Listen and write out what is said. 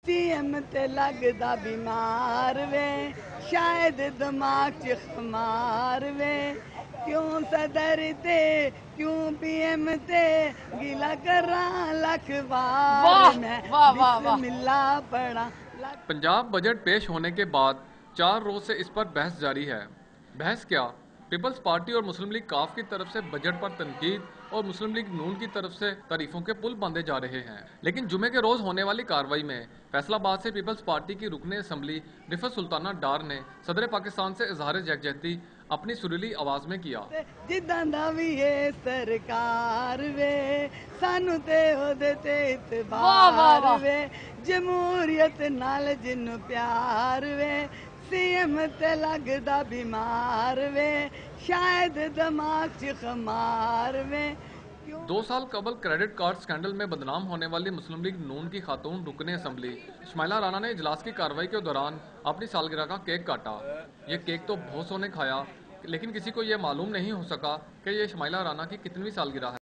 CM ते लगदा बीमार वे, शायद दिमाग च खमार वे। क्यों सदर ते क्यों पीएम ते गिला करा लख बार मैं बिस्मिल्लाह पढ़ा। पंजाब बजट पेश होने के बाद 4 रोज से इस पर बहस जारी है। बहस क्या? पीपल्स पार्टी और मुस्लिम लीग काफ की तरफ से बजट पर तनकीद और मुस्लिम लीग नून की तरफ से तारीफों के पुल बांधे जा रहे हैं। लेकिन जुमे के रोज होने वाली कार्रवाई में फैसलाबाद से पीपल्स पार्टी की रुकने असम्बली रिफत सुल्ताना डार ने सदर पाकिस्तान से इजहार यकजहती अपनी सुरीली आवाज में किया। जिद्दां दा वी है सरकार वे, सानू ते ओदे ते इतबार वे, जमहूरियत नाल जिन्नू प्यार वे, सीएम ते लगदा बीमार वे, शायद दिमाग च खमार वे। 2 साल कबल क्रेडिट कार्ड स्कैंडल में बदनाम होने वाली मुस्लिम लीग नून की खातून रुकने असम्बली शमाइला राना ने इजलास की कार्रवाई के दौरान अपनी सालगिरह का केक काटा। ये केक तो बहुत सौ ने खाया, लेकिन किसी को ये मालूम नहीं हो सका कि ये शमाइला राना की कितनी सालगिरह है।